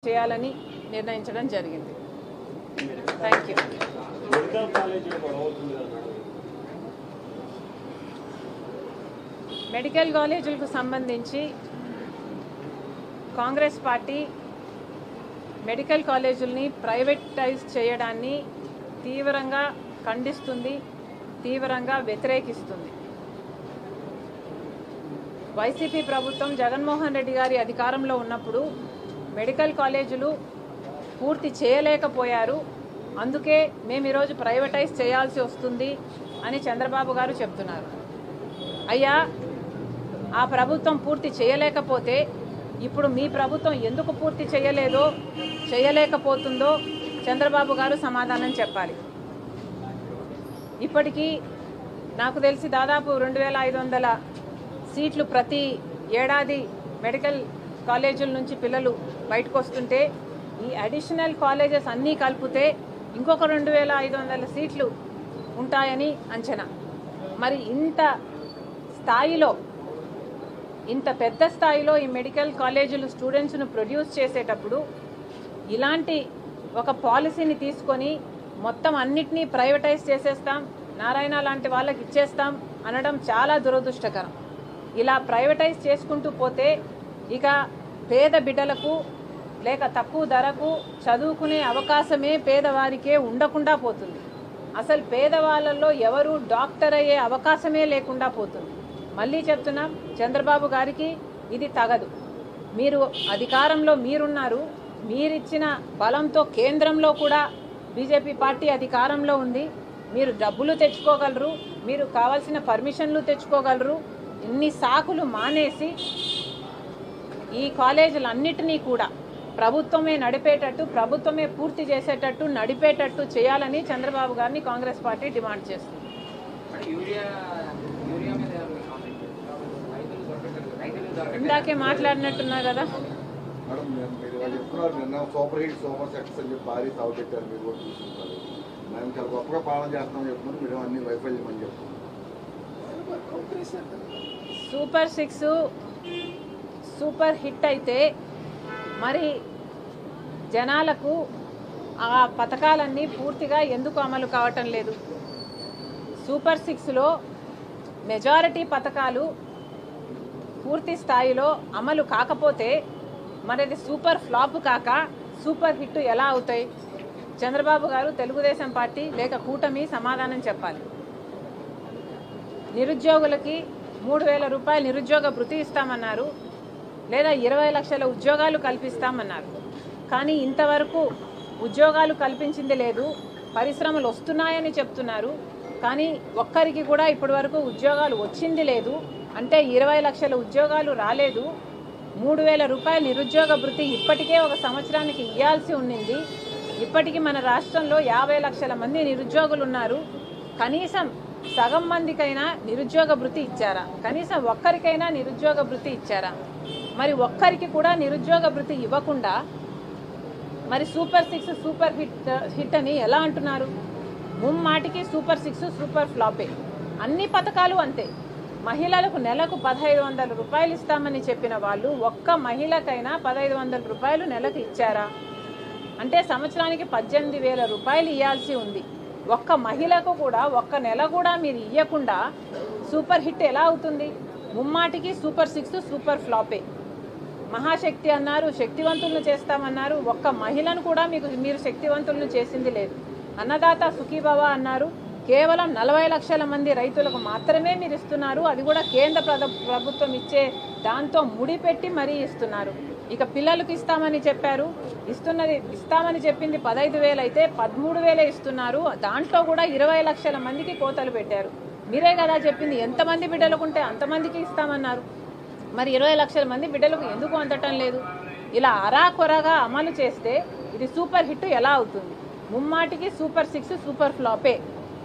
చేయాలని నిర్ణయించడం జరిగింది. థాంక్యూ. మెడికల్ కాలేజీలకు సంబంధించి కాంగ్రెస్ పార్టీ మెడికల్ కాలేజీల్ని ప్రైవేటైజ్ చేయడాన్ని తీవ్రంగా ఖండిస్తుంది, తీవ్రంగా వ్యతిరేకిస్తుంది. వైసీపీ ప్రభుత్వం జగన్మోహన్ రెడ్డి గారి అధికారంలో ఉన్నప్పుడు మెడికల్ కాలేజీలు పూర్తి చేయలేకపోయారు, అందుకే మేము ఈరోజు ప్రైవేటైజ్ చేయాల్సి వస్తుంది అని చంద్రబాబు గారు చెప్తున్నారు. అయ్యా, ఆ ప్రభుత్వం పూర్తి చేయలేకపోతే ఇప్పుడు మీ ప్రభుత్వం ఎందుకు పూర్తి చేయలేదో చేయలేకపోతుందో చంద్రబాబు గారు సమాధానం చెప్పాలి. ఇప్పటికీ నాకు తెలిసి దాదాపు 2500 సీట్లు ప్రతి ఏడాది మెడికల్ కాలేజీల నుంచి పిల్లలు బయటకు వస్తుంటే ఈ అడిషనల్ కాలేజెస్ అన్నీ కలిపితే ఇంకొక 2500 సీట్లు ఉంటాయని అంచనా. మరి ఇంత స్థాయిలో, ఇంత పెద్ద స్థాయిలో ఈ మెడికల్ కాలేజీలు స్టూడెంట్స్ను ప్రొడ్యూస్ చేసేటప్పుడు ఇలాంటి ఒక పాలసీని తీసుకొని మొత్తం అన్నిటినీ ప్రైవేటైజ్ చేసేస్తాం, నారాయణ లాంటి వాళ్ళకి ఇచ్చేస్తాం అనడం చాలా దురదృష్టకరం. ఇలా ప్రైవేటైజ్ చేసుకుంటూ పోతే ఇక పేద బిడ్డలకు లేక తక్కువ ధరకు చదువుకునే అవకాశమే పేదవారికే ఉండకుండా పోతుంది. అసలు పేదవాళ్ళల్లో ఎవరు డాక్టర్ అయ్యే అవకాశమే లేకుండా పోతుంది. మళ్ళీ చెప్తున్నాం, చంద్రబాబు గారికి ఇది తగదు. మీరు అధికారంలో మీరున్నారు, మీరిచ్చిన బలంతో కేంద్రంలో కూడా బీజేపీ పార్టీ అధికారంలో ఉంది. మీరు డబ్బులు తెచ్చుకోగలరు, మీరు కావాల్సిన పర్మిషన్లు తెచ్చుకోగలరు. ఇన్ని సాకులు మానేసి ఈ కాలేజీలన్నిటినీ కూడా ప్రభుత్వమే నడిపేటట్టు, ప్రభుత్వమే పూర్తి చేసేటట్టు, నడిపేటట్టు చేయాలని చంద్రబాబు గారిని కాంగ్రెస్ పార్టీ డిమాండ్ చేస్తుంది. ఇందాకే మాట్లాడినట్టున్నా కదా. సూపర్ హిట్ సూపర్ సక్సెస్ అని చెప్పి భారీ సాగు పెట్టారు, మీరు కూడా చూసుకుంటారు. మేము చాలా గొప్పగా పాలన చేస్తామని చెప్తున్నారు, మీరు అన్ని వైఫల్యం అని చెప్తున్నారు. సూపర్ 6 సూపర్ హిట్ అయితే మరి జనాలకు ఆ పథకాలన్నీ పూర్తిగా ఎందుకు అమలు కావటం లేదు? సూపర్ 6లో మెజారిటీ పథకాలు పూర్తి స్థాయిలో అమలు కాకపోతే మరి అది సూపర్ ఫ్లాప్ కాక సూపర్ హిట్ ఎలా అవుతాయి? చంద్రబాబు గారు, తెలుగుదేశం పార్టీ లేక కూటమి సమాధానం చెప్పాలి. నిరుద్యోగులకి 3000 రూపాయలు నిరుద్యోగ భృతి ఇస్తామన్నారు, లేదా 20 లక్షల ఉద్యోగాలు కల్పిస్తామన్నారు. కానీ ఇంతవరకు ఉద్యోగాలు కల్పించింది లేదు. పరిశ్రమలు వస్తున్నాయని చెప్తున్నారు, కానీ ఒక్కరికి కూడా ఇప్పటి వరకు ఉద్యోగాలు వచ్చింది లేదు. అంటే 20 లక్షల ఉద్యోగాలు రాలేదు. 3000 రూపాయలు నిరుద్యోగ భృతి ఇప్పటికే ఒక సంవత్సరానికి ఇవ్వాల్సి ఉండింది. ఇప్పటికీ మన రాష్ట్రంలో 50 లక్షల మంది నిరుద్యోగులు ఉన్నారు. కనీసం సగం మందికైనా నిరుద్యోగ భృతి ఇచ్చారా? కనీసం ఒక్కరికైనా నిరుద్యోగ భృతి ఇచ్చారా? మరి ఒక్కరికి కూడా నిరుద్యోగ భృతి ఇవ్వకుండా మరి సూపర్ 6 సూపర్ హిట్ అని ఎలా అంటున్నారు? ముమ్మాటికి సూపర్ 6 సూపర్ ఫ్లాపే. అన్ని పథకాలు అంతే. మహిళలకు నెలకు 1500 రూపాయలు ఇస్తామని చెప్పిన వాళ్ళు ఒక్క మహిళకైనా 1500 రూపాయలు నెలకు ఇచ్చారా? అంటే సంవత్సరానికి 18,000 రూపాయలు ఇవ్వాల్సి ఉంది. ఒక్క మహిళకు కూడా ఒక్క నెల కూడా మీరు ఇవ్వకుండా సూపర్ హిట్ ఎలా అవుతుంది? ముమ్మాటికి సూపర్ 6 సూపర్ ఫ్లాపే. మహాశక్తి అన్నారు, శక్తివంతులను చేస్తామన్నారు. ఒక్క మహిళను కూడా మీరు శక్తివంతులను చేసింది లేదు. అన్నదాత సుఖీభవ అన్నారు, కేవలం 40 లక్షల మంది రైతులకు మాత్రమే మీరు ఇస్తున్నారు. అది కూడా కేంద్ర ప్రభుత్వం ఇచ్చే దాంతో ముడిపెట్టి మరీ ఇస్తున్నారు. ఇక పిల్లలకు ఇస్తామని చెప్పారు, ఇస్తామని చెప్పింది 15,000 అయితే 13,000 ఇస్తున్నారు. దాంట్లో కూడా 20 లక్షల మందికి కోతలు పెట్టారు. మీరే కదా చెప్పింది, ఎంతమంది బిడ్డలకు ఉంటే అంతమందికి ఇస్తామన్నారు. మరి 20 లక్షల మంది బిడ్డలకు ఎందుకు అందటం లేదు? ఇలా అరాకొరగా అమలు చేస్తే ఇది సూపర్ హిట్ ఎలా అవుతుంది? ముమ్మాటికి సూపర్ 6 సూపర్ ఫ్లాపే.